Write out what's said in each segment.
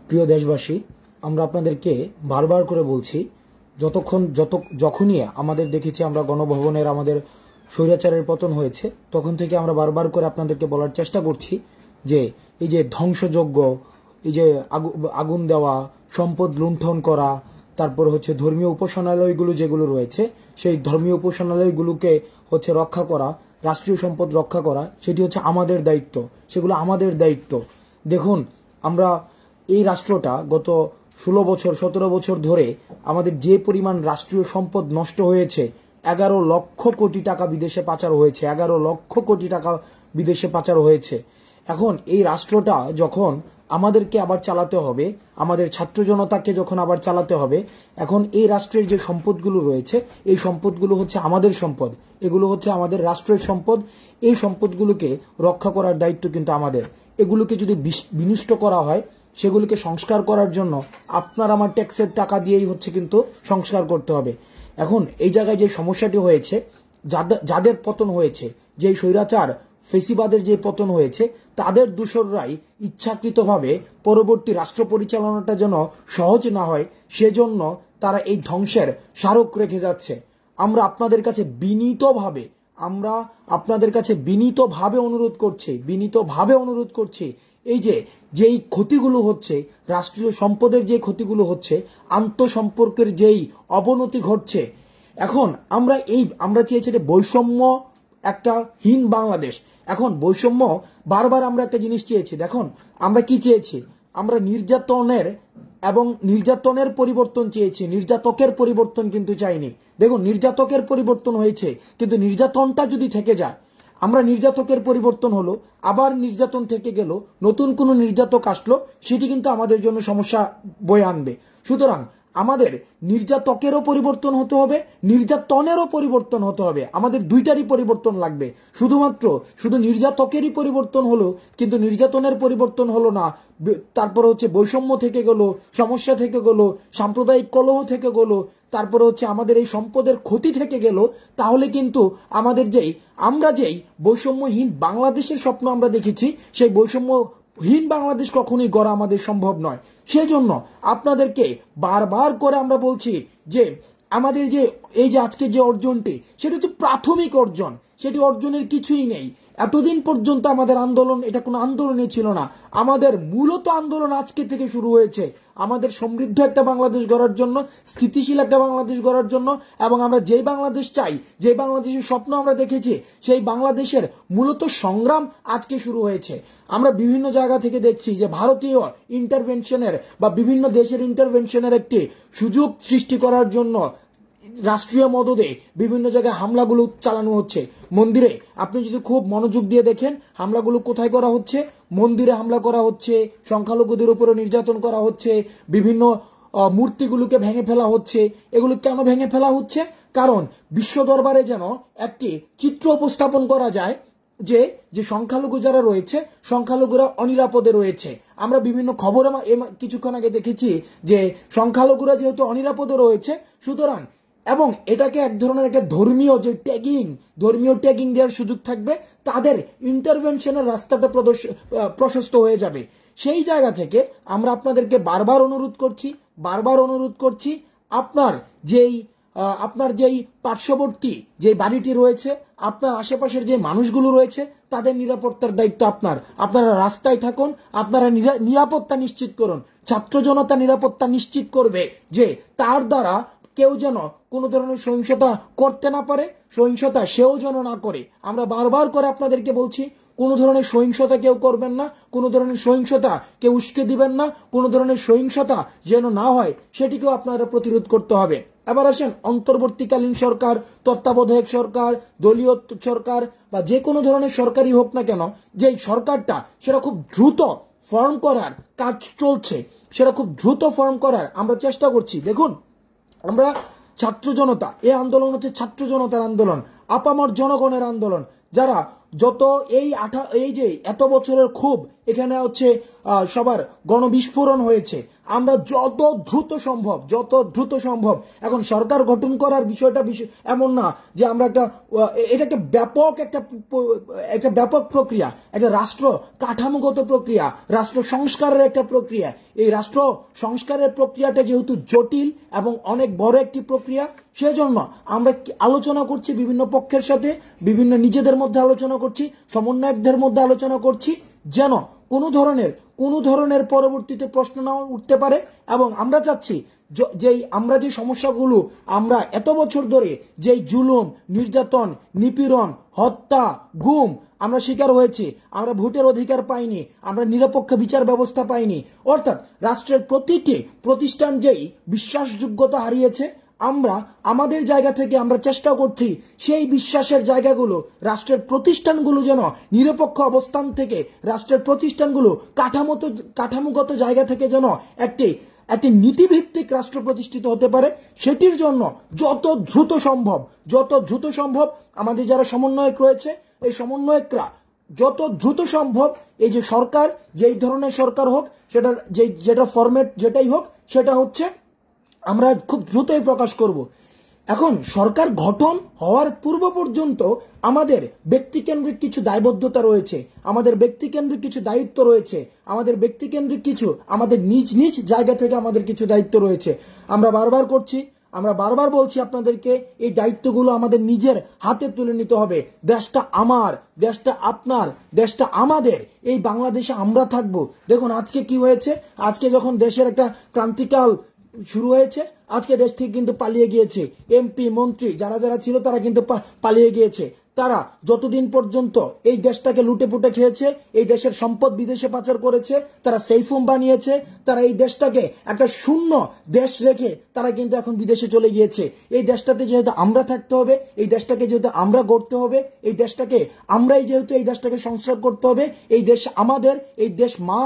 প্রিয় দেশবাসী, আমরা আপনাদেরকে বারবার করে বলছি, যখনই আমাদের দেখেছি আমরা গণভবনের আমাদের স্বৈরাচারের পতন হয়েছে, তখন থেকে আমরা বারবার করে আপনাদেরকে বলার চেষ্টা করছি যে এই যে ধ্বংসযজ্ঞ, এই যে আগুন দেওয়া, সম্পদ লুণ্ঠন করা, তারপর হচ্ছে ধর্মীয় উপাসনালয়গুলো যেগুলো রয়েছে সেই ধর্মীয় উপাসনালয়গুলোকে হচ্ছে রক্ষা করা, রাষ্ট্রীয় সম্পদ রক্ষা করা, সেটি হচ্ছে আমাদের দায়িত্ব, সেগুলো আমাদের দায়িত্ব। দেখুন, আমরা এই রাষ্ট্রটা গত 16 বছর 17 বছর ধরে আমাদের যে পরিমাণ রাষ্ট্রীয় সম্পদ নষ্ট হয়েছে, 11 লক্ষ কোটি টাকা বিদেশে পাচার হয়েছে, 11 লক্ষ কোটি টাকা বিদেশে পাচার হয়েছে। এখন এই রাষ্ট্রটা যখন আমাদেরকে আবার চালাতে হবে, আমাদের ছাত্র জনতাকে যখন আবার চালাতে হবে, এখন এই রাষ্ট্রের যে সম্পদগুলো রয়েছে এই সম্পদগুলো হচ্ছে আমাদের সম্পদ, এগুলো হচ্ছে আমাদের রাষ্ট্রের সম্পদ। এই সম্পদগুলোকে রক্ষা করার দায়িত্ব কিন্তু আমাদের। এগুলোকে যদি বিনষ্ট করা হয়, সেগুলিকে সংস্কার করার জন্য আপনার আমার ট্যাক্সের টাকা দিয়েই হচ্ছে কিন্তু সংস্কার করতে হবে। এখন এই জায়গায় যে সমস্যাটি হয়েছে, যাদের পতন হয়েছে, যে স্বৈরাচার ফেসিবাদের যে পতন হয়েছে, তাদের দূষররাই ইচ্ছাকৃতভাবে পরবর্তী রাষ্ট্র পরিচালনাটা যেন সহজ না হয়, সেজন্য তারা এই ধ্বংসের স্মারক রেখে যাচ্ছে। আমরা আপনাদের কাছে বিনীতভাবে অনুরোধ করছি, এই যেই ক্ষতিগুলো হচ্ছে, রাষ্ট্রীয় সম্পদের যে ক্ষতিগুলো হচ্ছে, আন্তঃসম্পর্কের যেই অবনতি ঘটছে, এখন আমরা চেয়েছি যে বৈষম্য একটা হীন বাংলাদেশ। এখন বৈষম্য বারবার আমরা একটা জিনিস চেয়েছি। দেখুন, আমরা কি চেয়েছি? আমরা নির্যাতনের পরিবর্তন চেয়েছি, নির্যাতকের পরিবর্তন কিন্তু চাইনি। দেখুন, নির্যাতকের পরিবর্তন হয়েছে, কিন্তু নির্যাতনটা যদি থেকে যায়, আমরা নির্যাতকের পরিবর্তন হলো, আবার নির্যাতন থেকে গেল, নতুন কোনো নির্যাতক আসলো, সেটি কিন্তু আমাদের জন্য সমস্যা বয়ে আনবে। সুতরাং আমাদের নির্যাতকেরও পরিবর্তন হতে হবে, নির্যাতনেরও পরিবর্তন হতে হবে, আমাদের দুইটারই পরিবর্তন লাগবে। শুধু নির্যাতকেরই পরিবর্তন হলো, কিন্তু নির্যাতনের পরিবর্তন হলো না, তারপর হচ্ছে বৈষম্য থেকে গেল, সমস্যা থেকে গেল, সাম্প্রদায়িক কলহ থেকে গেল, তারপরে হচ্ছে আমাদের এই সম্পদের ক্ষতি থেকে গেল, তাহলে কিন্তু আমরা যেই বৈষম্যহীন বাংলাদেশের স্বপ্ন আমরা দেখেছি, সেই বৈষম্যহীন বাংলাদেশ কখনোই গড়া আমাদের সম্ভব নয়। সেজন্য আপনাদেরকে বারবার করে আমরা বলছি যে আমাদের এই যে আজকে যে অর্জনটি, সেটা হচ্ছে প্রাথমিক অর্জন, সেটি অর্জনের কিছুই নেই। এতদিন পর্যন্ত আমাদের আন্দোলন এটা কোনো আন্দোলনই ছিল না। আমাদের মূলত আন্দোলন আজকে থেকে শুরু হয়েছে, আমাদের সমৃদ্ধ একটা বাংলাদেশ গড়ার জন্য, স্থিতিশীল একটা বাংলাদেশ গড়ার জন্য, এবং আমরা যেই বাংলাদেশ চাই, যে বাংলাদেশের স্বপ্ন আমরা দেখেছি, সেই বাংলাদেশের মূলত সংগ্রাম আজকে শুরু হয়েছে। আমরা বিভিন্ন জায়গা থেকে দেখছি যে ভারতীয় ইন্টারভেনশনের বা বিভিন্ন দেশের ইন্টারভেনশনের একটি সুযোগ সৃষ্টি করার জন্য রাষ্ট্রীয় মদদে বিভিন্ন জায়গায় হামলাগুলো চালানো হচ্ছে। মন্দিরে আপনি যদি খুব মনোযোগ দিয়ে দেখেন, হামলাগুলো কোথায় করা হচ্ছে? মন্দিরে হামলা করা হচ্ছে, সংখ্যালঘুদের উপরে নির্যাতন করা হচ্ছে, বিভিন্ন মূর্তিগুলোকে ভেঙে ফেলা হচ্ছে। এগুলো কেন ভেঙে ফেলা হচ্ছে? কারণ বিশ্ব দরবারে যেন একটি চিত্র উপস্থাপন করা যায় যে সংখ্যালঘু যারা রয়েছে, সংখ্যালঘুরা অনিরাপদে রয়েছে। আমরা বিভিন্ন খবরে কিছুক্ষণ আগে দেখেছি যে সংখ্যালঘুরা যেহেতু অনিরাপদে রয়েছে, সুতরাং এবং এটাকে এক ধরনের একটা ধর্মীয় ট্যাগিং দেওয়ার সুযোগ থাকবে, তাদের ইন্টারভেনশনের রাস্তাটা প্রশস্ত হয়ে যাবে। সেই জায়গা থেকে আমরা আপনাদেরকে বারবার অনুরোধ করছি, আপনার যেই পার্শ্ববর্তী যে বাড়িটি রয়েছে, আপনার আশেপাশের যে মানুষগুলো রয়েছে, তাদের নিরাপত্তার দায়িত্ব আপনারা রাস্তায় থাকুন, আপনারা নিরাপত্তা নিশ্চিত করুন। ছাত্র জনতা নিরাপত্তা নিশ্চিত করবে যে তার দ্বারা কেউ যেন কোনো ধরনের সহিংসতা করতে না পারে, সহিংসতা সেও যেন না করে। আমরা বারবার করে আপনাদেরকে বলছি, কোনো ধরনের সহিংসতা কেউ করবেন না, কোনো ধরনের সহিংসতা কেউ উস্কে দিবেন না, কোনো ধরনের সহিংসতা যেন না হয়, সেটিকেও আপনারা প্রতিরোধ করতে হবে। এবার আসেন, অন্তর্বর্তীকালীন সরকার, তত্ত্বাবধায়ক সরকার, দলীয় সরকার বা যে কোনো ধরনের সরকারই হোক না কেন, যে সরকারটা সেটা খুব দ্রুত ফর্ম করার কাজ চলছে, সেটা খুব দ্রুত ফর্ম করার আমরা চেষ্টা করছি। দেখুন, আমরা ছাত্র জনতা, এই আন্দোলন হচ্ছে ছাত্র জনতার আন্দোলন, আপামর জনগণের আন্দোলন। যারা এই যে এত বছরের ক্ষোভ, এখানে হচ্ছে সবার গণবিস্ফোরণ হয়েছে। আমরা যত দ্রুত সম্ভব এখন সরকার গঠন করার বিষয়টা এমন না যে আমরা এটা একটা ব্যাপক প্রক্রিয়া, একটা রাষ্ট্র কাঠামোগত প্রক্রিয়া, রাষ্ট্র সংস্কারের একটা প্রক্রিয়া। এই রাষ্ট্র সংস্কারের প্রক্রিয়াটা যেহেতু জটিল এবং অনেক বড় একটি প্রক্রিয়া, সেজন্য আমরা আলোচনা করছি বিভিন্ন পক্ষের সাথে, বিভিন্ন নিজেদের মধ্যে আলোচনা করছি, সমন্বয়কদের মধ্যে আলোচনা করছি, যেন কোনো ধরনের পরবর্তীতে প্রশ্ন না উঠতে পারে। এবং আমরা চাচ্ছি আমরা যে সমস্যাগুলো আমরা এত বছর ধরে যেই জুলুম, নির্যাতন, নিপীড়ন, হত্যা, গুম আমরা শিকার হয়েছি, আমরা ভোটের অধিকার পাইনি, আমরা নিরপেক্ষ বিচার ব্যবস্থা পাইনি, অর্থাৎ রাষ্ট্রের প্রতিটি প্রতিষ্ঠান যেই বিশ্বাসযোগ্যতা হারিয়েছে, আমরা আমাদের জায়গা থেকে আমরা চেষ্টা করছি সেই বিশ্বাসের জায়গাগুলো, রাষ্ট্রের প্রতিষ্ঠানগুলো যেন নিরপেক্ষ অবস্থান থেকে, রাষ্ট্রের প্রতিষ্ঠানগুলো কাঠামোগত জায়গা থেকে যেন একটি নীতিভিত্তিক রাষ্ট্র প্রতিষ্ঠিত হতে পারে। সেটির জন্য যত দ্রুত সম্ভব আমাদের যারা সমন্বয়ক রয়েছে, এই সমন্বয়করা যত দ্রুত সম্ভব এই যে সরকার, যেই ধরনের সরকার হোক, যেটা ফরম্যাট যেটাই হোক, সেটা হচ্ছে আমরা খুব দ্রুতই প্রকাশ করব। এখন সরকার গঠন হওয়ার পূর্ব পর্যন্ত আমাদের ব্যক্তিকেন্দ্রিক কিছু দায়বদ্ধতা রয়েছে, আমাদের ব্যক্তিকেন্দ্রিক কিছু দায়িত্ব রয়েছে, আমাদের ব্যক্তিকেন্দ্রিক কিছু, আমাদের নিজ জায়গা থেকে আমাদের কিছু দায়িত্ব রয়েছে। আমরা বারবার বলছি আপনাদেরকে, এই দায়িত্বগুলো আমাদের নিজের হাতে তুলে নিতে হবে। দেশটা আমার, দেশটা আপনার, দেশটা আমাদের, এই বাংলাদেশে আমরা থাকবো। দেখুন আজকে কি হয়েছে, আজকে যখন দেশের একটা ক্রান্তিকাল শুরু হয়েছে, আজকে দেশ থেকে কিন্তু পালিয়ে গিয়েছে এমপি মন্ত্রী যারা ছিল, তারা কিন্তু পালিয়ে গিয়েছে। তারা যতদিন পর্যন্ত এই দেশটাকে লুটে পুটে খেয়েছে, এই দেশের সম্পদ বিদেশে পাচার করেছে, তারা সেফ হোম বানিয়েছে, তারা এই দেশটাকে একটা শূন্য দেশ রেখে তারা কিন্তু এখন বিদেশে চলে গিয়েছে। এই দেশটাতে যেহেতু আমরা থাকতে হবে, এই দেশটাকে যেহেতু আমরা গড়তে হবে, এই দেশটাকে সংস্কার করতে হবে, এই দেশ আমাদের, এই দেশ মা,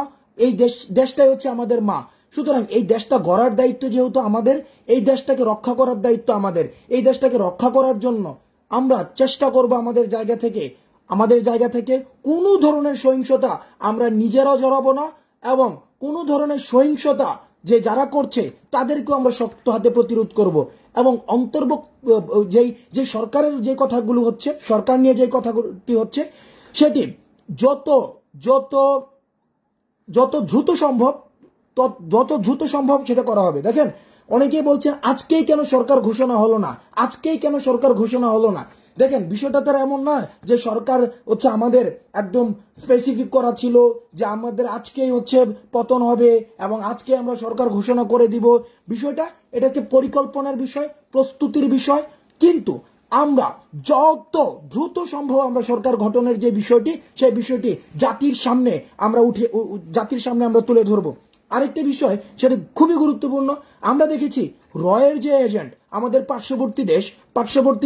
এই দেশটাই হচ্ছে আমাদের মা। সুতরাং এই দেশটা গড়ার দায়িত্ব যেহেতু আমাদের, এই দেশটাকে রক্ষা করার দায়িত্ব আমাদের। এই দেশটাকে রক্ষা করার জন্য আমরা চেষ্টা করব আমাদের জায়গা থেকে কোনো ধরনের সহিংসতা আমরা নিজেরাও জড়াবো না, এবং কোনো ধরনের সহিংসতা যারা করছে তাদেরকেও আমরা শক্ত হাতে প্রতিরোধ করব। এবং যে সরকারের যে কথাগুলো হচ্ছে, সরকার নিয়ে যে কথাটি হচ্ছে, সেটি যত দ্রুত সম্ভব সেটা করা হবে। দেখেন অনেকেই বলছেন আজকেই কেন সরকার ঘোষণা হলো না। দেখেন বিষয়টা তার এমন না যে সরকার হচ্ছে আমাদের একদম স্পেসিফিক করা ছিল যে আমাদের আজকেই হচ্ছে পতন হবে এবং আজকে আমরা সরকার ঘোষণা করে দিব। এটা হচ্ছে পরিকল্পনার বিষয়, প্রস্তুতির বিষয়। কিন্তু আমরা যত দ্রুত সম্ভব আমরা সরকার গঠনের যে বিষয়টি, সেই বিষয়টি জাতির সামনে আমরা তুলে ধরবো। আরেকটি বিষয়, সেটা খুবই গুরুত্বপূর্ণ। আমরা দেখেছি রয়ের যে এজেন্ট, আমাদের পার্শ্ববর্তী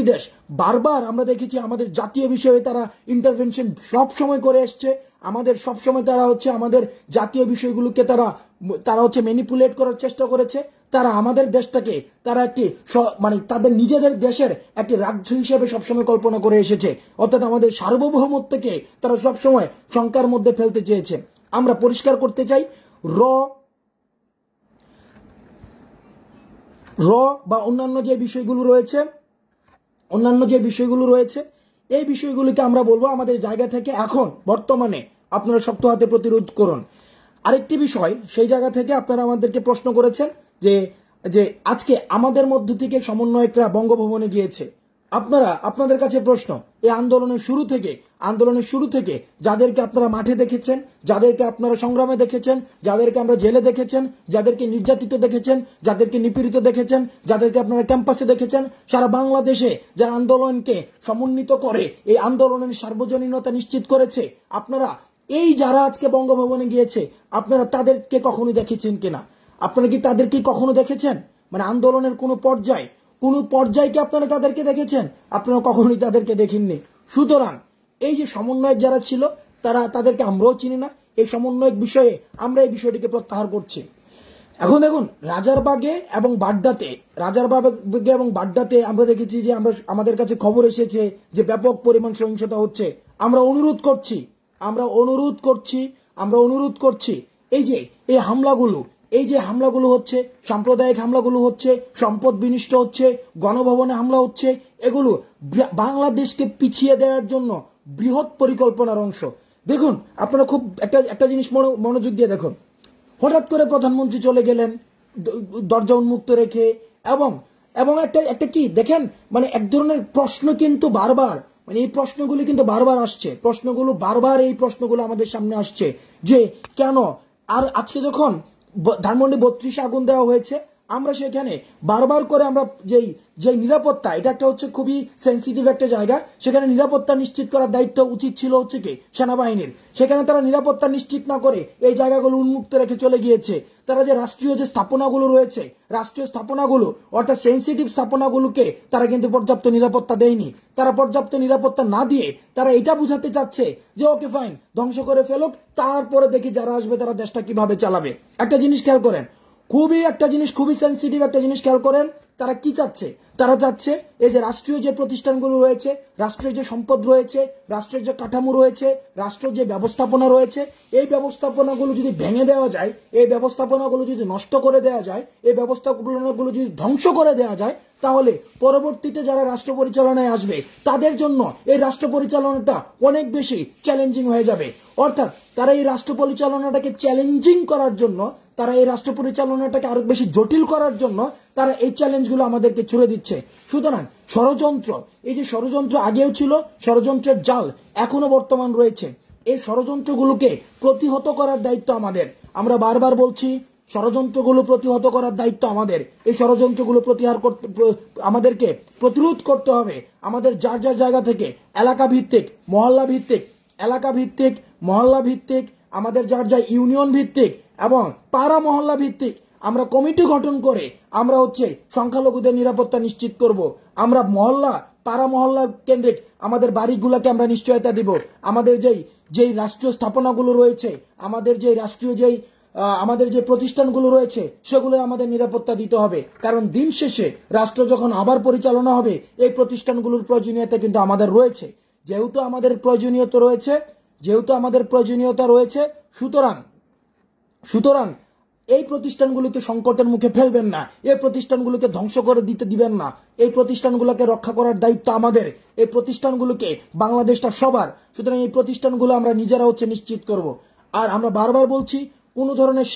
দেশ বারবার আমরা দেখেছি আমাদের জাতীয় বিষয়ে তারা ইন্টারভেনশন সবসময় করে এসছে। আমাদের জাতীয় বিষয়গুলোকে তারা হচ্ছে ম্যানিপুলেট করার চেষ্টা করেছে। তারা আমাদের দেশটাকে তাদের নিজেদের দেশের একটি রাজ্য হিসেবে সবসময় কল্পনা করে এসেছে, অর্থাৎ আমাদের সার্বভৌমত্বকে তারা সবসময় শঙ্কার মধ্যে ফেলতে চেয়েছে। আমরা পরিষ্কার করতে চাই, র বা অন্যান্য যে বিষয়গুলো রয়েছে, এই বিষয়গুলিকে আমরা বলবো আমাদের জায়গা থেকে এখন বর্তমানে আপনারা শক্ত হাতে প্রতিরোধ করুন। আরেকটি বিষয়, সেই জায়গা থেকে আপনারা আমাদেরকে প্রশ্ন করেছেন যে আজকে আমাদের মধ্য থেকে সমন্বয়করা বঙ্গভবনে গিয়েছে। আপনাদের কাছে প্রশ্ন, এই আন্দোলনের শুরু থেকে যাদেরকে আপনারা মাঠে দেখেছেন, যাদেরকে আপনারা সংগ্রামে দেখেছেন, যাদেরকে আমরা জেলে দেখেছেন, যাদেরকে নির্যাতিত দেখেছেন, যাদেরকে নিপীড়িত দেখেছেন, যাদেরকে আপনারা ক্যাম্পাসে দেখেছেন, সারা বাংলাদেশে যারা আন্দোলনকে সমন্বিত করে এই আন্দোলনের সার্বজনীনতা নিশ্চিত করেছে, আপনারা এই যারা আজকে বঙ্গভবনে গিয়েছে, আপনারা তাদেরকে কখনো দেখেছেন কিনা? আপনারা কি তাদেরকে কখনো দেখেছেন? মানে আন্দোলনের কোনো পর্যায়কে আপনারা তাদেরকে দেখেছেন? আপনারা কখনোই তাদেরকে দেখেননি। সুতরাং এই যে সমন্বয়ক যারা ছিল, তাদেরকে আমরাও চিনি না। এই সমন্বয়ক বিষয়ে আমরা এই বিষয়টিকে প্রত্যাহার করছি। এখন দেখুন, রাজারবাগে এবং বাড্ডাতে আমরা দেখেছি যে আমাদের কাছে খবর এসেছে যে ব্যাপক পরিমাণ সহিংসতা হচ্ছে। আমরা অনুরোধ করছি এই হামলাগুলো, এই যে হামলাগুলো হচ্ছে, সাম্প্রদায়িক হামলাগুলো হচ্ছে, সম্পদ বিনষ্ট হচ্ছে, গণভবনে হামলা হচ্ছে, এগুলো বাংলাদেশকে পিছিয়ে দেওয়ার জন্য বৃহৎ পরিকল্পনার অংশ। দেখুন, আপনারা খুব একটা জিনিস মনোযোগ দিয়ে দেখুন। হঠাৎ করে প্রধানমন্ত্রী চলে গেলেন দরজা উন্মুক্ত রেখে, এবং এবং একটা কি দেখেন, মানে এক ধরনের প্রশ্ন কিন্তু বারবার, মানে এই প্রশ্নগুলি কিন্তু বারবার আসছে, এই প্রশ্নগুলো আমাদের সামনে আসছে যে কেন। আর আজকে যখন ধানমন্ডি 32 আগুন দেওয়া হয়েছে, আমরা সেখানে বারবার করে আমরা যে নিরাপত্তা, এটা একটা হচ্ছে খুবই সেন্সিটিভ একটা জায়গা, সেখানে নিরাপত্তা নিশ্চিত করার দায়িত্ব উচিত ছিল হচ্ছে কি সেনাবাহিনীর। সেখানে তারা নিরাপত্তা নিশ্চিত না করে এই জায়গাগুলো উন্মুক্ত রেখে চলে গিয়েছে। তারা যে রাষ্ট্রীয় যে স্থাপনাগুলো রয়েছে, রাষ্ট্রীয় স্থাপনাগুলো অর্থাৎ সেন্সিটিভ স্থাপনাগুলোকে তারা কিন্তু পর্যাপ্ত নিরাপত্তা দেয়নি। তারা পর্যাপ্ত নিরাপত্তা না দিয়ে তারা এটা বুঝাতে চাচ্ছে যে ওকে ফাইন, ধ্বংস করে ফেলুক, তারপরে দেখি যারা আসবে তারা দেশটা কিভাবে চালাবে। একটা জিনিস খেয়াল করেন, খুবই সেন্সিটিভ একটা জিনিস খেয়াল করেন, তারা কি চাচ্ছে? তারা চাচ্ছে এই যে রাষ্ট্রীয় যে প্রতিষ্ঠানগুলো রয়েছে, রাষ্ট্রের যে সম্পদ রয়েছে, রাষ্ট্রের যে কাঠামো রয়েছে, রাষ্ট্রের যে ব্যবস্থাপনা রয়েছে, এই ব্যবস্থাপনাগুলো যদি ভেঙে দেওয়া যায়, এই ব্যবস্থাপনাগুলো যদি নষ্ট করে দেওয়া যায়, এই ব্যবস্থাপনাগুলো যদি ধ্বংস করে দেওয়া যায়, তাহলে পরবর্তীতে যারা রাষ্ট্র পরিচালনায় আসবে তাদের জন্য এই রাষ্ট্র পরিচালনাটা অনেক বেশি চ্যালেঞ্জিং হয়ে যাবে। অর্থাৎ তারা এই রাষ্ট্র পরিচালনাটাকে চ্যালেঞ্জিং করার জন্য, তারা এই রাষ্ট্র পরিচালনাটাকে আরো বেশি জটিল করার জন্য তারা এই চ্যালেঞ্জগুলো আমাদেরকে ছুড়ে দিচ্ছে। সুতরাং ষড়যন্ত্র, এই যে ষড়যন্ত্র আগেও ছিল, ষড়যন্ত্রের জাল এখনো বর্তমান রয়েছে, এই ষড়যন্ত্রগুলোকে প্রতিহত করার দায়িত্ব আমাদের। আমরা বারবার বলছি, ষড়যন্ত্রগুলো প্রতিহত করার দায়িত্ব আমাদের। এই ষড়যন্ত্রগুলো আমাদেরকে প্রতিরোধ করতে হবে। আমাদের যার যার জায়গা থেকে এলাকা ভিত্তিক, মহল্লা ভিত্তিক, আমাদের যার যা ইউনিয়ন ভিত্তিক এবং পাড়া মহল্লা ভিত্তিক আমরা কমিটি গঠন করে আমরা হচ্ছে সংখ্যালঘুদের নিরাপত্তা নিশ্চিত করব। আমরা পাড়া মহল্লা কেন্দ্রিক আমাদের বাড়িগুলোকে আমরা নিশ্চয়তা দিব। আমাদের যেই রাষ্ট্রীয় স্থাপনাগুলো রয়েছে, আমাদের যে প্রতিষ্ঠানগুলো রয়েছে, সেগুলোর আমাদের নিরাপত্তা দিতে হবে। কারণ দিন শেষে রাষ্ট্র যখন আবার পরিচালনা হবে, এই প্রতিষ্ঠানগুলোর প্রয়োজনীয়তা কিন্তু আমাদের রয়েছে। যেহেতু আমাদের প্রয়োজনীয়তা রয়েছে, সুতরাং এই প্রতিষ্ঠানগুলোকে সংকটের মুখে ফেলবেন না, এই প্রতিষ্ঠানগুলোকে ধ্বংস করে দিতে দিবেন না। এই প্রতিষ্ঠানগুলোকে রক্ষা করার দায়িত্ব আমাদের। এই প্রতিষ্ঠানগুলোকে, বাংলাদেশটা সবার, সুতরাং এই প্রতিষ্ঠানগুলো আমরা নিজেরা হচ্ছে নিশ্চিত করব। আর আমরা বারবার বলছি, কোন ধরনের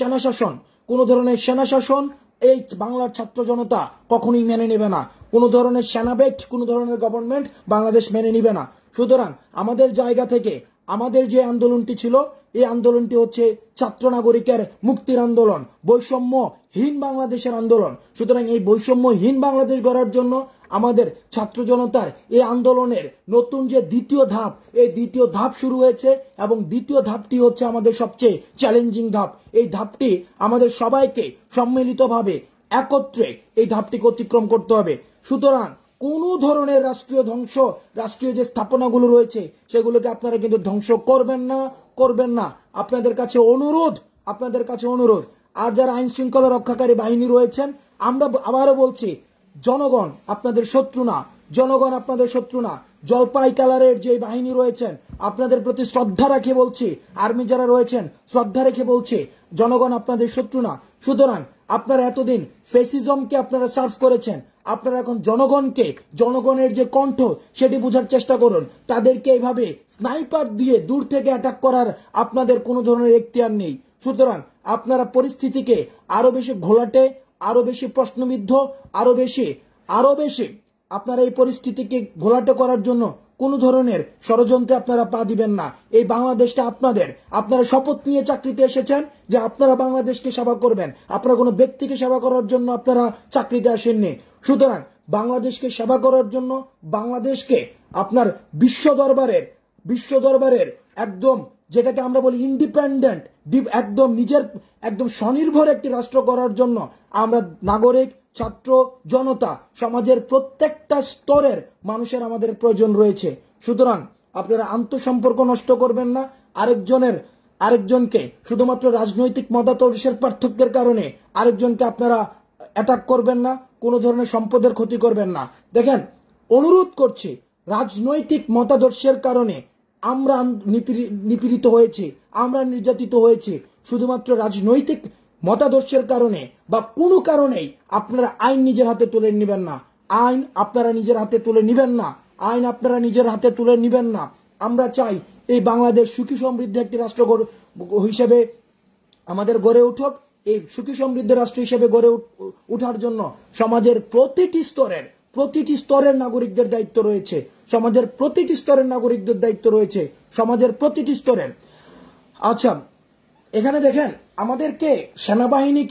সেনা শাসন এই বাংলার ছাত্র জনতা কখনোই মেনে নেবে না। কোন ধরনের সেনাবেট, কোন ধরনের গভর্নমেন্ট বাংলাদেশ মেনে নিবে না। সুতরাং আমাদের জায়গা থেকে আমাদের যে আন্দোলনটি ছিল, এই আন্দোলনটি হচ্ছে ছাত্র নাগরিকের মুক্তির আন্দোলন, বৈষম্যহীন বাংলাদেশের আন্দোলন। সুতরাং এই বৈষম্যহীন বাংলাদেশ গড়ার জন্য আমাদের ছাত্র জনতার এই আন্দোলনের নতুন যে দ্বিতীয় ধাপ, এই দ্বিতীয় ধাপ শুরু হয়েছে এবং দ্বিতীয় ধাপটি হচ্ছে আমাদের সবচেয়ে চ্যালেঞ্জিং ধাপ। এই ধাপটি আমাদের সবাইকে সম্মিলিতভাবে একত্রে এই ধাপটিকে অতিক্রম করতে হবে। সুতরাং কোন ধরনের রাষ্ট্রীয় যে স্থাপনাগুলো রয়েছে, সেগুলোকে আপনারা কিন্তু ধ্বংস করবেন না। আপনাদের কাছে অনুরোধ। আর যারা আইন শৃঙ্খলা রক্ষাকারী বাহিনী রয়েছেন, আমরা আবারও বলছি, জনগণ আপনাদের শত্রু না। জলপাই কালারের যে বাহিনী রয়েছেন, আপনাদের প্রতি শ্রদ্ধা রেখে বলছি, আর্মি যারা রয়েছেন শ্রদ্ধা রেখে বলছি, জনগণ আপনাদের শত্রু না। সুতরাং আপনারা এতদিন ফেসিজমকে আপনারা সার্ভ করেছেন, আপনারা এখন জনগণের যে কণ্ঠ সেটি বোঝার চেষ্টা করুন। তাদেরকে এইভাবে স্নাইপার দিয়ে দূর থেকে অ্যাটাক করার আপনাদের কোনো ধরনের এখতিয়ার নেই। সুতরাং আপনারা পরিস্থিতিকে আরো বেশি ঘোলাটে, আরো বেশি প্রশ্নবিদ্ধ, আরো বেশি আপনারা এই পরিস্থিতিকে ঘোলাটে করার জন্য কোন ধরনের ষড়যন্ত্রে আপনারা পা দিবেন না। এই বাংলাদেশটা আপনারা শপথ নিয়ে চাকরিতে এসেছেন যে আপনারা বাংলাদেশকে সেবা করবেন। আপনারা কোনো ব্যক্তিকে সেবা করার জন্য আপনারা চাকরিতে আসেননি। সুতরাং বাংলাদেশকে সেবা করার জন্য, বাংলাদেশকে আপনার বিশ্ব দরবারের একদম, যেটাকে আমরা বলি ইন্ডিপেন্ডেন্ট, একদম স্বনির্ভর একটি রাষ্ট্র করার জন্য আমরা নাগরিক, ছাত্র জনতা, সমাজের প্রত্যেকটা স্তরের মানুষের আমাদের প্রয়োজন রয়েছে। সুতরাং আপনারা আন্তঃসম্পর্ক নষ্ট করবেন না। আরেকজনকে শুধুমাত্র রাজনৈতিক মতাদর্শের পার্থক্যের কারণে আরেকজনকে আপনারা অ্যাটাক করবেন না, কোনো ধরনের সম্পদের ক্ষতি করবেন না। দেখেন, অনুরোধ করছি, রাজনৈতিক মতাদর্শের কারণে আমরা নিপীড়িত হয়েছি, আমরা নির্যাতিত হয়েছি। শুধুমাত্র রাজনৈতিক মতাদর্শের কারণে বা কোনো কারণেই আপনারা আইন নিজের হাতে তুলে নেবেন না। আইন আপনারা নিজের হাতে তুলে নেবেন না। আইন আপনারা নিজের হাতে তুলে নেবেন না। আমরা চাই এই বাংলাদেশ সুখী সমৃদ্ধ একটি রাষ্ট্র হিসেবে আমাদের গড়ে উঠুক। এই সুখী সমৃদ্ধ রাষ্ট্র হিসেবে গড়ে ওঠার জন্য সমাজের প্রতিটি স্তরের নাগরিকদের দায়িত্ব রয়েছে। সমাজের প্রতিটি স্তরের নাগরিকদের দায়িত্ব রয়েছে। সমাজের প্রতিটি স্তরের। আচ্ছা, এখানে দেখেন আমাদেরকে সেনাবাহিনী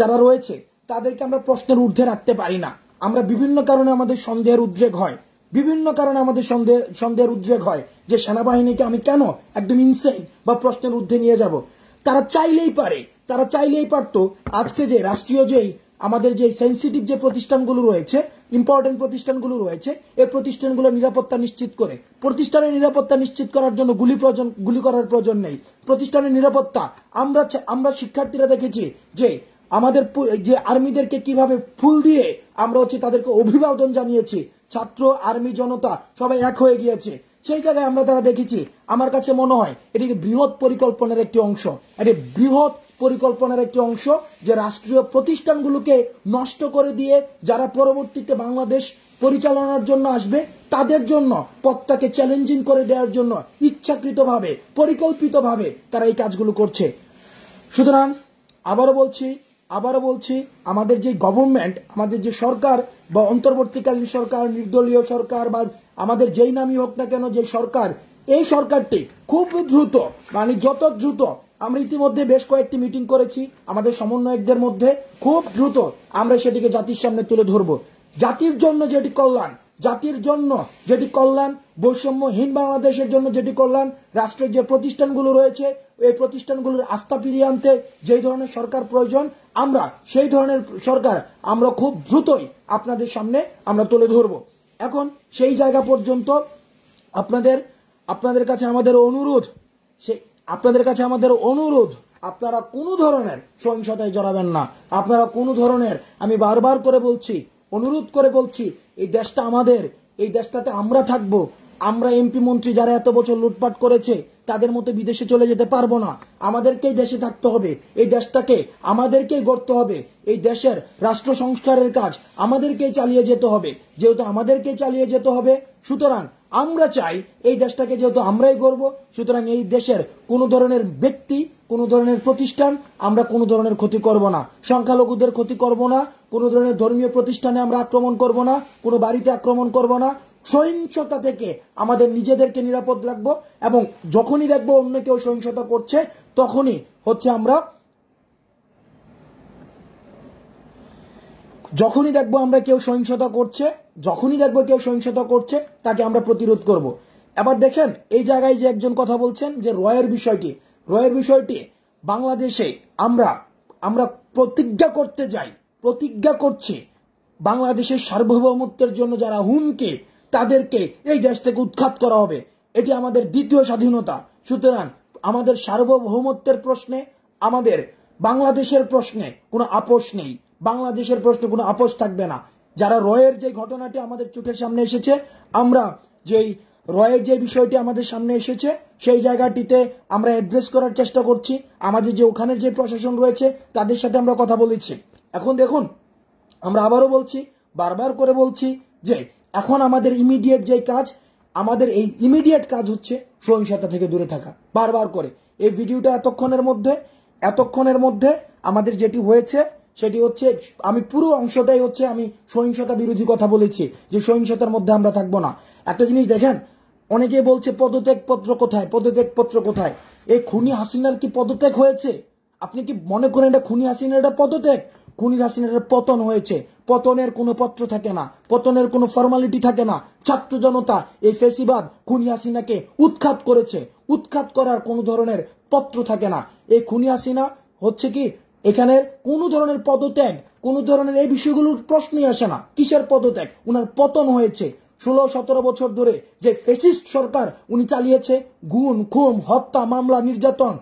যারা রয়েছে তাদেরকে আমরা প্রশ্নের ঊর্ধ্বে রাখতে পারি না। আমরা বিভিন্ন কারণে আমাদের সন্দেহের উদ্রেক হয় যে সেনাবাহিনীকে আমি কেন একদম ইনসেইন বা প্রশ্নের ঊর্ধ্বে নিয়ে যাব। তারা চাইলেই পারতো আজকে যে রাষ্ট্রীয় যেই আমাদের যে সেন্সিটিভ যে প্রতিষ্ঠানগুলো রয়েছে, ইম্পর্টেন্ট প্রতিষ্ঠানগুলো রয়েছে, এই প্রতিষ্ঠানগুলোর নিরাপত্তা নিশ্চিত করার জন্য গুলি করার প্রয়োজন নেই। প্রতিষ্ঠানের নিরাপত্তা আমরা শিক্ষার্থীরা দেখেছি যে আমাদের যে আর্মিদেরকে কিভাবে ফুল দিয়ে আমরা তাদেরকে অভিবাদন জানিয়েছি। ছাত্র, আর্মি, জনতা সবাই এক হয়ে গিয়েছে। সেই জায়গায় আমরা তারা দেখেছি। আমার কাছে মনে হয় এটি বৃহৎ পরিকল্পনার একটি অংশ, যে রাষ্ট্রীয় প্রতিষ্ঠানগুলোকে নষ্ট করে দিয়ে যারা পরবর্তীতে বাংলাদেশ পরিচালনার জন্য আসবে তাদের জন্য পথটাকে চ্যালেঞ্জিং করে দেওয়ার জন্য ইচ্ছাকৃতভাবে পরিকল্পিতভাবে তারা এই কাজগুলো করছে। সুতরাং আবারও বলছি আমাদের যে গভর্নমেন্ট, আমাদের যে সরকার বা অন্তর্বর্তীকালীন সরকার, নির্দলীয় সরকার বা আমাদের যেই নামই হোক না কেন যে সরকার, এই সরকারটি খুব দ্রুত, মানে যত দ্রুত, আমরা ইতিমধ্যে বেশ কয়েকটি মিটিং করেছি আমাদের সমন্বয়কদের মধ্যে, খুব দ্রুত আমরা সেটিকে জাতির সামনে তুলে ধরব। জাতির জন্য যেটি কল্যাণ, বৈষম্যহীন বাংলাদেশের জন্য যেটি কল্যাণ, রাষ্ট্রের যে প্রতিষ্ঠানগুলো রয়েছে এই প্রতিষ্ঠানগুলোর আস্থা ফিরিয়ে আনতে যেই ধরনের সরকার প্রয়োজন, আমরা সেই ধরনের সরকার আমরা খুব দ্রুতই আপনাদের সামনে আমরা তুলে ধরব। এখন সেই জায়গা পর্যন্ত আপনাদের কাছে আমাদের অনুরোধ, আপনারা কোনো ধরনের সহিংসতায় জড়াবেন না। আপনারা কোনো ধরনের, আমি বারবার করে বলছি, অনুরোধ করে বলছি, এই দেশটা আমাদের, এই দেশটাতে আমরা থাকবো। আমরা এমপি মন্ত্রী যারা এত বছর লুটপাট করেছে তাদের মতো বিদেশে চলে যেতে পারবো না। আমাদেরকেই দেশে থাকতে হবে। এই দেশটাকে আমাদেরকেই গড়তে হবে। এই দেশের রাষ্ট্র সংস্কারের কাজ আমাদেরকেই চালিয়ে যেতে হবে। যেহেতু আমাদেরকেই চালিয়ে যেতে হবে, সুতরাং আমরা চাই এই দেশটাকে যেহেতু আমরাই গড়ব, সুতরাং এই দেশের কোনো ধরনের ব্যক্তি, কোনো ধরনের প্রতিষ্ঠান আমরা কোনো ধরনের ক্ষতি করব না। সংখ্যালঘুদের ক্ষতি করব না। কোনো ধরনের ধর্মীয় প্রতিষ্ঠানে আমরা আক্রমণ করব না। কোনো বাড়িতে আক্রমণ করব না। সহিংসতা থেকে আমাদের নিজেদেরকে নিরাপদ রাখবো। এবং যখনই দেখবো অন্য কেউ সহিংসতা করছে, তখনই যখনই দেখবো কেউ সহিংসতা করছে তাকে আমরা প্রতিরোধ করব। এবার দেখেন এই জায়গায় যে একজন কথা বলছেন যে রয়ের বিষয়টি বাংলাদেশে আমরা প্রতিজ্ঞা করছি বাংলাদেশের সার্বভৌমত্বের জন্য যারা হুমকি, তাদেরকে এই দেশ থেকে উৎখাত করা হবে। এটি আমাদের দ্বিতীয় স্বাধীনতা। সুতরাং আমাদের সার্বভৌমত্বের প্রশ্নে, আমাদের বাংলাদেশের প্রশ্নে কোনো আপোষ নেই। বাংলাদেশের প্রশ্নে কোনো আপোষ থাকবে না। যারা রয়ের যে ঘটনাটি আমাদের চোখের সামনে এসেছে, আমরা যেই রয়ের যে বিষয়টি আমাদের সামনে এসেছে সেই জায়গাটিতে আমরা অ্যাড্রেস করার চেষ্টা করছি। আমাদের যে ওখানের যে প্রশাসন রয়েছে তাদের সাথে আমরা কথা বলেছি। এখন দেখুন, আমরা আবারও বলছি, বারবার করে বলছি যে এখন আমাদের ইমিডিয়েট কাজ হচ্ছে সহিংসতা থেকে দূরে থাকা। বারবার করে এই ভিডিওটা এতক্ষণের মধ্যে আমাদের যেটি হয়েছে সেটি হচ্ছে, আমি পুরো অংশটাই আমি সহিংসতা বিরোধী কথা বলেছি, যে সহিংসতার মধ্যে আমরা থাকবো না। একটা জিনিস দেখেন, অনেকে বলছে পদত্যাগপত্র কোথায়? এই খুনি হাসিনার কি পদত্যাগ হয়েছে? আপনি কি মনে করেন এটা খুনি হাসিনার পদত্যাগ? খুনি হাসিনার পতন হয়েছে। পতনের কোনো পত্র থাকে না, পতনের কোনো ফর্মালিটি থাকে না। ছাত্র জনতা এই ফেসিবাদ খুনি হাসিনাকে উৎখাত করেছে। উৎখাত করার কোনো ধরনের পত্র থাকে না। এই খুনি হাসিনা হচ্ছে কি, এখানে কোনো ধরনের পদত্যাগ, কোনো ধরনের এই বিষয়গুলোর প্রশ্নই আসে না। কিসের পদত্যাগ? উনার পতন হয়েছে। 16-17 বছর ধরে যে ফ্যাসিস্ট সরকার উনি চালিয়েছে, গুম, খুন, হত্যা, মামলা, নির্যাতন,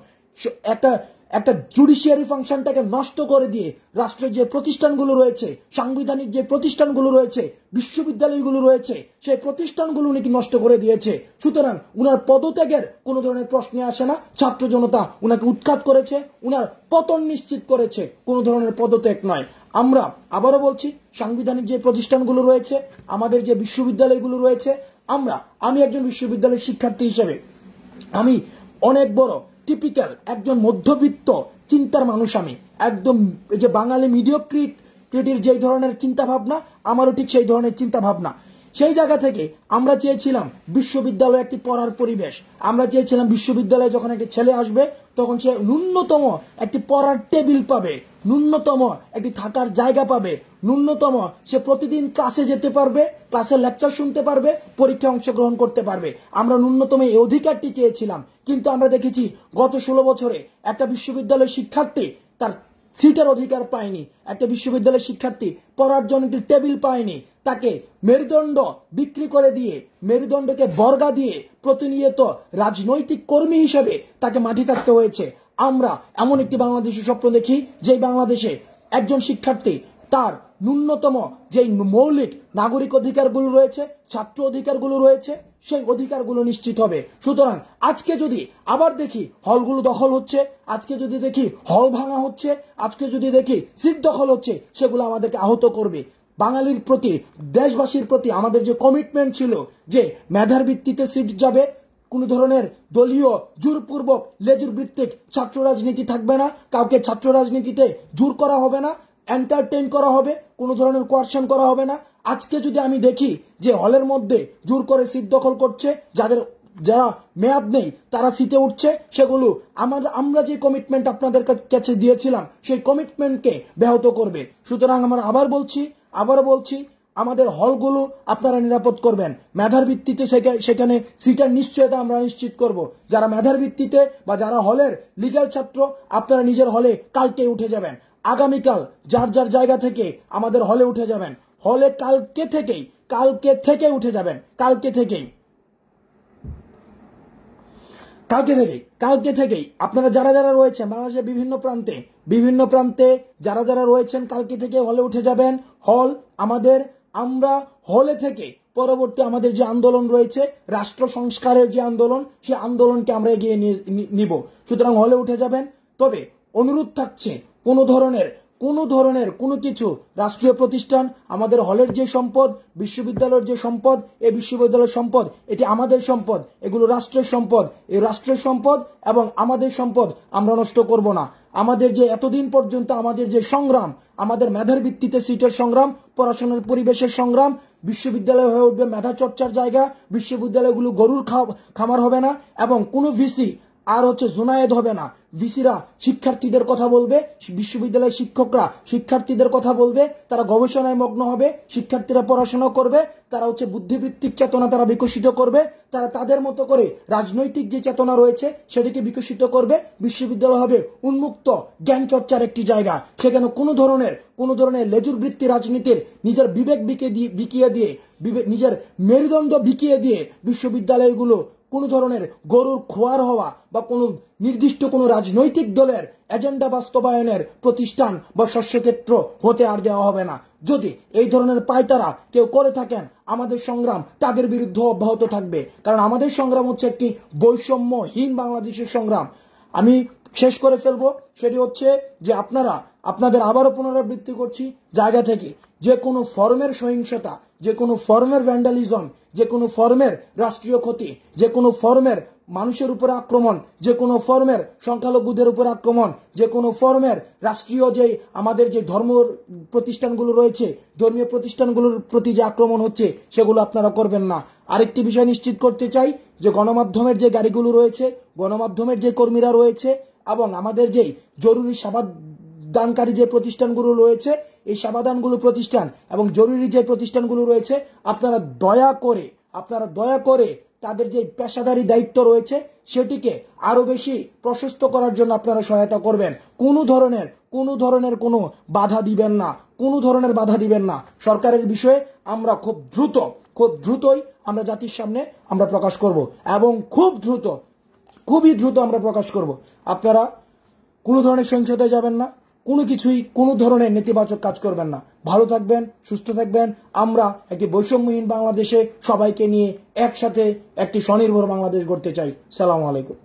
একটা জুডিশিয়ারি ফাংশনটাকে নষ্ট করে দিয়ে রাষ্ট্রের যে প্রতিষ্ঠানগুলো রয়েছে, সাংবিধানিক যে প্রতিষ্ঠানগুলো রয়েছে, বিশ্ববিদ্যালয়গুলো রয়েছে, সেই প্রতিষ্ঠানগুলো উনি কি নষ্ট করে দিয়েছে। সুতরাং উনার পদত্যাগের কোনো ধরনের প্রশ্নে আসে না। ছাত্র জনতা উনাকে উৎখাত করেছে, উনার পতন নিশ্চিত করেছে, কোনো ধরনের পদত্যাগ নয়। আমরা আবারও বলছি, সাংবিধানিক যে প্রতিষ্ঠানগুলো রয়েছে, আমাদের যে বিশ্ববিদ্যালয়গুলো রয়েছে, আমি একজন বিশ্ববিদ্যালয়ের শিক্ষার্থী হিসেবে আমি অনেক বড় টিপিক্যাল একজন মধ্যবিত্ত চিন্তার মানুষ। আমি একদম এই যে বাঙালি মিডিওক্রিটির যেই ধরনের চিন্তা ভাবনা, আমারও ঠিক সেই ধরনের চিন্তা ভাবনা। সেই জায়গা থেকে আমরা চেয়েছিলাম বিশ্ববিদ্যালয়ে একটি পড়ার পরিবেশ। আমরা চেয়েছিলাম বিশ্ববিদ্যালয়ে যখন একটি ছেলে আসবে তখন সে ন্যূনতম একটি পড়ার টেবিল পাবে, ন্যূনতম একটি থাকার জায়গা পাবে, ন্যূনতম সে প্রতিদিন ক্লাসে যেতে পারবে, ক্লাসে লেকচার শুনতে পারবে, পরীক্ষায় অংশগ্রহণ করতে পারবে। আমরা ন্যূনতম এই অধিকারটি চেয়েছিলাম। কিন্তু আমরা দেখেছি গত 16 বছরে একটা বিশ্ববিদ্যালয়ের শিক্ষার্থী তার সিটের অধিকার পায়নি, একটা বিশ্ববিদ্যালয়ের শিক্ষার্থী পড়ার জন্য একটি টেবিল পায়নি। তাকে মেরুদণ্ড বিক্রি করে দিয়ে, মেরুদণ্ডকে বর্গা দিয়ে প্রতিনিয়ত রাজনৈতিক কর্মী হিসেবে তাকে মাটি থাকতে হয়েছে। আমরা এমন একটি বাংলাদেশের স্বপ্ন দেখি যে বাংলাদেশে একজন শিক্ষার্থী তার ন্যূনতম যেই মৌলিক নাগরিক অধিকারগুলো রয়েছে, ছাত্র অধিকারগুলো রয়েছে, সেই অধিকারগুলো নিশ্চিত হবে। সুতরাং আজকে যদি আবার দেখি হলগুলো দখল হচ্ছে, আজকে যদি দেখি হল ভাঙা হচ্ছে, আজকে যদি দেখি সিট দখল হচ্ছে, সেগুলো আমাদেরকে আহত করবে। বাঙালির প্রতি, দেশবাসীর প্রতি আমাদের যে কমিটমেন্ট ছিল যে মেধার ভিত্তিতে সিট যাবে, কোন ধরনের দলীয় জোরপূর্বক লেজুর ভিত্তিক ছাত্র রাজনীতি থাকবে না, কাউকে ছাত্র রাজনীতিতে জোর করা হবে না, এন্টারটেইন করা হবে, কোনো ধরনের কোয়ারশন করা হবে না। আজকে যদি আমি দেখি যে হলের মধ্যে জোর করে সিট দখল করছে, যারা মেয়াদ নেই তারা সিটে উঠছে, সেগুলো আমরা যে কমিটমেন্ট আপনাদের কাছে দিয়েছিলাম সেই কমিটমেন্টকে ব্যাহত করবে। সুতরাং আমরা আবারও বলছি আমাদের হলগুলো আপনারা নিরাপদ করবেন। মেধার ভিত্তিতে সেখানে সিটের নিশ্চয়তা আমরা নিশ্চিত করব। যারা মেধার ভিত্তিতে বা যারা হলের লিগ্যাল ছাত্র, আপনারা নিজের হলে কালকে উঠে যাবেন, আগামীকাল যার যার জায়গা থেকে আমাদের হলে উঠে যাবেন। হলে কালকে থেকে উঠে যাবেন, কালকে থেকেই আপনারা যারা রয়েছেন বাংলাদেশের বিভিন্ন প্রান্তে যারা রয়েছেন কালকে থেকে হলে উঠে যাবেন। আমরা হলে থেকে পরবর্তী আমাদের যে আন্দোলন রয়েছে, রাষ্ট্র সংস্কারের যে আন্দোলন, সেই আন্দোলনকে আমরা এগিয়ে নিব। সুতরাং হলে উঠে যাবেন। তবে অনুরোধ থাকছে কোনো ধরনের কোনো কিছু রাষ্ট্রীয় প্রতিষ্ঠান, আমাদের হলের যে সম্পদ, বিশ্ববিদ্যালয়ের যে সম্পদ, এই বিশ্ববিদ্যালয়ের সম্পদ, এটি আমাদের সম্পদ, এগুলো রাষ্ট্রের সম্পদ। এই রাষ্ট্রের সম্পদ এবং আমাদের সম্পদ আমরা নষ্ট করব না। আমাদের যে এতদিন পর্যন্ত আমাদের যে সংগ্রাম, আমাদের মেধার ভিত্তিতে সিটের সংগ্রাম, পড়াশোনার পরিবেশের সংগ্রাম, বিশ্ববিদ্যালয় হয়ে উঠবে মেধা চর্চার জায়গা, বিশ্ববিদ্যালয়গুলো গরুর খামার হবে না, এবং কোনো ভিসি আর জুনায়েদ হবে না। ভিসিরা শিক্ষার্থীদের কথা বলবে, বিশ্ববিদ্যালয়ের শিক্ষকরা শিক্ষার্থীদের কথা বলবে, তারা গবেষণায় মগ্ন হবে, শিক্ষার্থীরা পড়াশোনা করবে, তারা বুদ্ধিবৃত্তিক চেতনা তারা বিকশিত করবে, তারা তাদের মতো করে রাজনৈতিক যে চেতনা রয়েছে সেটিকে বিকশিত করবে। বিশ্ববিদ্যালয় হবে উন্মুক্ত জ্ঞান চর্চার একটি জায়গা। সেখানে কোনো ধরনের লেজুর বৃত্তি রাজনীতির নিজের বিবেক বিকিয়ে দিয়ে, নিজের মেরুদণ্ড বিকিয়ে দিয়ে বিশ্ববিদ্যালয়গুলো কোনো ধরনের গরুর খোয়ার হওয়া বা কোনো নির্দিষ্ট কোনো রাজনৈতিক দলের এজেন্ডা বাস্তবায়নের প্রতিষ্ঠান বা শস্যক্ষেত্র হতে আর দেওয়া হবে না। যদি এই ধরনের পায়তারা কেউ করে থাকেন, আমাদের সংগ্রাম তাদের বিরুদ্ধে অব্যাহত থাকবে। কারণ আমাদের সংগ্রাম হচ্ছে একটি বৈষম্যহীন বাংলাদেশের সংগ্রাম। আমি শেষ করে ফেলবো, সেটি হচ্ছে যে আপনাদের আবারও পুনরাবৃত্তি করছি, জায়গা থেকে যে কোনো ফর্মের সহিংসতা, যে কোনো ফর্মের ভ্যান্ডালিজম, যে কোনো ফর্মের রাষ্ট্রীয় ক্ষতি, যে কোনো ফর্মের মানুষের উপর আক্রমণ, যে কোনো ফর্মের সংখ্যালঘুদের উপর আক্রমণ, যে কোনো ফর্মের রাষ্ট্রীয় যে আমাদের যে ধর্ম প্রতিষ্ঠানগুলো রয়েছে, ধর্মীয় প্রতিষ্ঠানগুলোর প্রতি যে আক্রমণ হচ্ছে, সেগুলো আপনারা করবেন না। আরেকটি বিষয় নিশ্চিত করতে চাই যে গণমাধ্যমের যে গাড়িগুলো রয়েছে, গণমাধ্যমের যে কর্মীরা রয়েছে, এবং আমাদের যেই জরুরি সেবাদানকারী যে প্রতিষ্ঠানগুলো রয়েছে, এই সেবাদানগুলো প্রতিষ্ঠান এবং জরুরি যে প্রতিষ্ঠানগুলো রয়েছে, আপনারা দয়া করে তাদের যে পেশাদারি দায়িত্ব রয়েছে সেটিকে আরো বেশি প্রশস্ত করার জন্য আপনারা সহায়তা করবেন। কোনো ধরনের কোনো বাধা দিবেন না। সরকারের বিষয়ে আমরা খুব দ্রুতই আমরা জাতির সামনে আমরা প্রকাশ করব, এবং খুবই দ্রুত আমরা প্রকাশ করব। আপনারা কোনো ধরনের সহিংসতায় যাবেন না, কোনো কিছুই কোনো ধরনের নেতিবাচক কাজ করবেন না। ভালো থাকবেন, সুস্থ থাকবেন। আমরা একটি বৈষম্যহীন বাংলাদেশে সবাইকে নিয়ে একসাথে একটি স্বনির্ভর বাংলাদেশ গড়তে চাই। সালাম আলাইকুম।